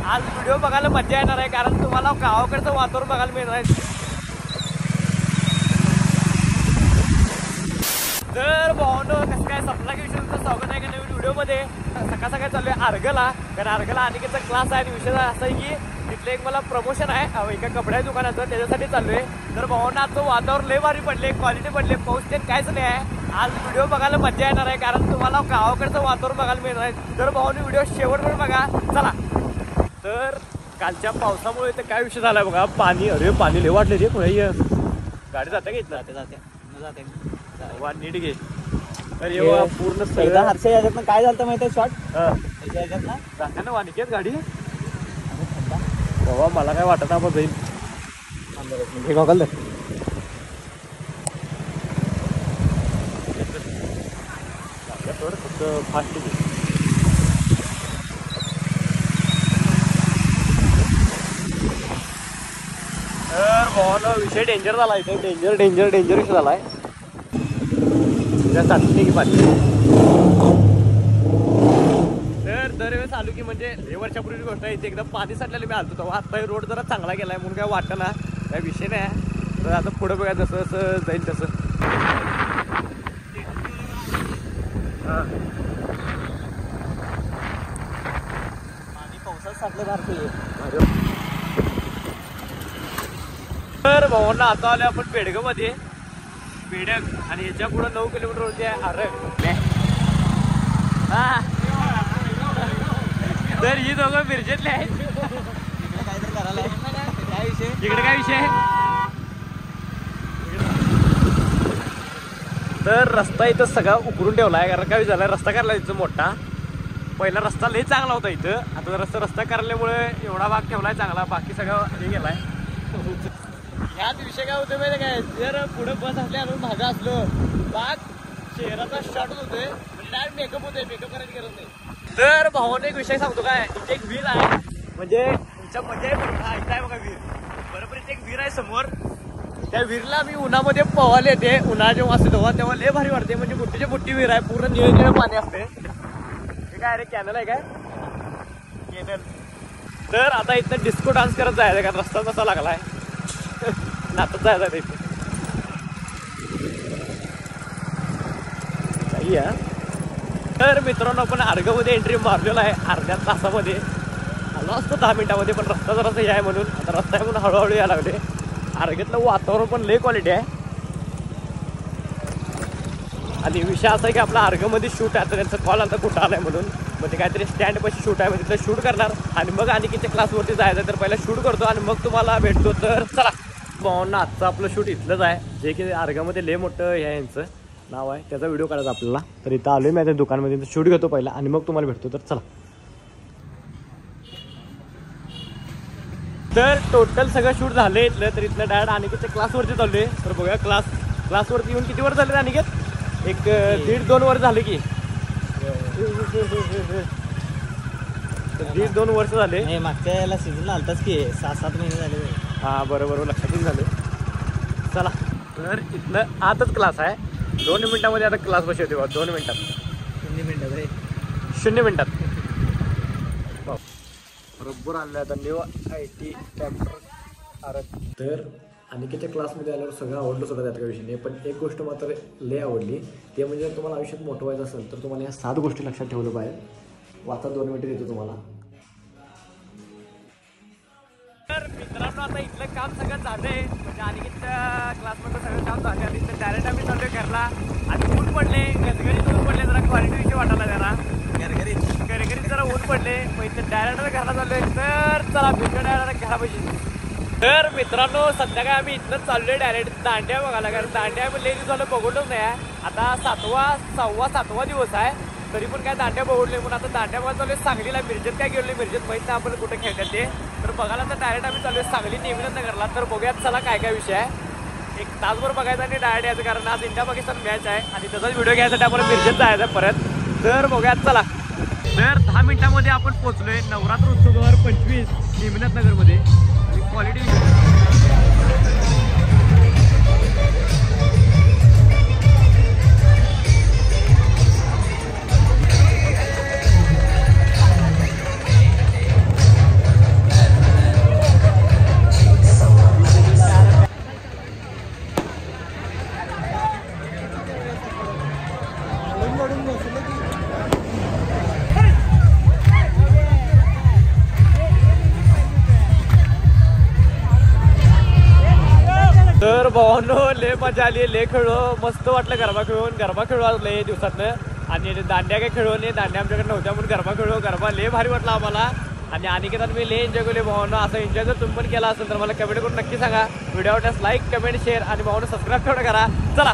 आज व्हिडिओ बघायला मजा येणार आहे, कारण तुम्हाला गावाकडचं वातावरण बघायला मिळणार आहे. तर भावांनो, कसं काय सपना की तुमचं स्वागत आहे का नवीन व्हिडिओमध्ये. सकाळ सकाळी चालू आहे अर्गला, कारण अर्गला अनिकेतचा क्लास आहे. आणि विषय असा आहे की तिथलं एक मला प्रमोशन आहे एका कपड्याच्या दुकानाचं, त्याच्यासाठी चालू आहे. तर भावांना आजचं वातावरण लय भारी पडले, क्वालिटी पडले, पाऊस ते काहीच नाही आहे. आज व्हिडिओ बघायला मजा येणार आहे, कारण तुम्हाला गावाकडचं वातावरण बघायला मिळणार आहे. तर भावांनी व्हिडिओ शेवटपर्यंत बघा. चला. तर कालच्या पावसामुळे तर काय विषय झालाय बघा, पाणी, अरे पाणी लय वाटले रे. पुढे गाडी जाते का इथं? जाते वा, नीट घे. तर पूर्ण सगळं हर्षा याच्यात काय झालं माहिती आहे, शॉर्ट याच्यात ना जाते ना वानिकेत गाडी. बाबा मला काय वाटत आपण जाईल. हे गॉगल थोडं फक्त फास्ट घे. तर भावाला विषय डेंजर झाला इथे. डेंजर विषय झालाय. साठली की पाणी. तर दरवेळेस आलो की म्हणजे हे वर्षापूर्वी गोष्ट आहे, इथे एकदम पाणी साठलेलं मी आलतो तेव्हा. आता रोड जरा चांगला गेलाय म्हणून काय वाटतं ना, काय विषय नाही. तर आता पुढे बघा जसं जसं जाईल तसं. पाणी पावसात साठलं सारखं. तर भावांना आता आले आपण बेडगाव मध्ये. बेडग आणि याच्या पुढे 9 किलोमीटरवरती आहे आरग. हा, तर ही दोघं मिरजेतले आहेत. काहीतरी करायला काय विषय, इकडे काय विषय आहे. तर रस्ता इथं सगळा उकरून ठेवला आहे, कारण काय झालाय, रस्ता करायला इथं मोठा. पहिला रस्ता लय चांगला होता इथं, आता रस्ता करायल्यामुळे एवढा भाग ठेवलाय चांगला, बाकी सगळं हे गेलाय. ह्यात विषय काय होतो माहिती काय, जर पुढे बस असले आणून भागा असलो बाग शहराचा शॉर्ट होतोय, म्हणजे डायरेक्ट मेकअप होतोय, मेकअप करायची गरज नाही. तर भावाने एक विषय सांगतो काय, इथे एक विहीर आहे, म्हणजे तुमच्या मजा आहे. इथं आहे बघा विहीर, बरोबर इथे एक विहीर आहे समोर. त्या विहीरला मी उन्हामध्ये पोहायला येते. उन्हाळा जेव्हा असते तेव्हा लय भारी वाटते, म्हणजे मोठीच्या मोठी विहीर आहे, पूर्ण निळे पाणी असते. हे काय रे, कॅनल आहे काय, कॅनल. तर आता इथं डिस्को डान्स करत जायचं, कारण रस्ता कसा लागलाय नाचत जायचं इथे. तर मित्रांनो, आपण अर्गमध्ये एंट्री मारलेला आहे. अर्ध्या तासामध्ये आलो असतो, 10 मिनिटामध्ये, पण रस्ता जरासा हे आहे म्हणून, आता रस्ता आहे म्हणून हळूहळू यायला लागले. अर्गेतलं वातावरण पण लय क्वालिटी आहे. आणि विषय असा आहे की आपला अर्गमध्ये शूट आहे, तर त्यांचा कॉल आता कुठं आलाय म्हणून, मग ते काहीतरी स्टँडपाशी शूट आहे, म्हणजे तिथं शूट करणार आणि मग अनिकेतच्या क्लासवरती जायचं. तर पहिला शूट करतो आणि मग तुम्हाला भेटतो. तर चला भावांना, आजचं आपलं शूट इथलंच आहे, जे की अर्गामध्ये लय मोठं हे यांचं नाव आहे, त्याचा व्हिडिओ काढायचा आपल्याला. तर इथं आलोय मी त्या दुकानमध्ये, शूट घेतो पहिला आणि मग तुम्हाला भेटतो. तर चला. तर टोटल सगळं शूट झालं इथलं. तर इथलं डायरेक्ट अनिकेतच्या क्लासवरती चाललोय. तर बघूया क्लासवरती येऊन किती वर्ष झाले अनिकेत? एक 1.5-2 वर्ष झाले की, 1.5-2 वर्ष झाले. मागच्या याला सीझन आलताच की 6-7 महिने झाले. हां बरोबर, लक्षात झाले. चला. तर इथलं आतच क्लास आहे. 2 मिनिटामध्ये आता क्लास बसवते बघा. 2 मिनिटात, 0 मिनिटात बरोबर आणलं. आता न्यू IT कॅम्प्टर. तर अनिकेतच्या क्लासमध्ये आल्यावर सगळं आवडलं सुद्धा, त्यात काही विषय नाही. पण एक गोष्ट मात्र लय आवडली, ते म्हणजे तुम्हाला आयुष्यात मोठं व्हायचं असेल तर तुम्हाला या 7 गोष्टी लक्षात ठेवलं पाहिजे. वाचा, 2 मिनिटं देतो तुम्हाला. तर मित्रांनो, आता इथलं काम सगळं झालंय, म्हणजे अनिकेतच्या क्लासमधलं सगळं काम झालं. आणि इथं डायरेक्ट आम्ही चाललोय घरला. आणि ऊन पडले, गजगरीत ऊन पडले, जरा क्वालिटी विषय वाटायला जरा घरघरीत जरा ऊन पडले. मग इथं डायरेक्ट घरला चाललोय. तर चला भेटूया डायरेक्ट घरापाशी. तर मित्रांनो, संध्याकाळी आम्ही इथनंच चाललोय डायरेक्ट दांड्या बघायला, कारण दांड्या पण लई दिवसाला बघवलंच नाही आहे. आता 6वा दिवस आहे, तरी पण काय दांड्या बघडले म्हणून आता दांड्या बघायला चालू आहे सांगलीला. मिरजेत काय गेलो, मिरजेत माहित नाही आपण कुठे खेळतात ते. तर बघायला तर डायरेक्ट आम्ही चालू आहे सांगली नेहमीच नगरला. तर बघूयात चला काय काय विषय आहे. एक तासभर बघायचा आणि डायरेक्ट यायचं, कारण आज इंडिया पाकिस्तान मॅच आहे आणि त्याचाच व्हिडिओ घ्यायसाठी आपण मिरजेत जायचं परत. तर बघूयात चला. तर 10 मिनिटांमध्ये आपण पोहोचलोय नवरात्र उत्सव 2025 नेमिनाथ नगरमध्ये. आणि क्वालिटी तर भावांनो लय मजा आली, लय खेळलो, मस्त वाटलं गरबा खेळून. गरबा खेळू आज लय दिवसातनं. आणि दांड्या काय खेळलो नाही, दांड्या आमच्याकडे नव्हत्या म्हणून गरबा खेळलो. गरबा लय भारी वाटला आम्हाला. आणि अनिकेत मी लय एन्जॉय केले भावांनो. असं एन्जॉय जर तुम्ही पण केला असेल तर मला कमेंट करून नक्की सांगा. व्हिडिओ आवडल्यास लाईक, कमेंट, शेअर आणि भावांनो सबस्क्राईब तेवढं करा. चला.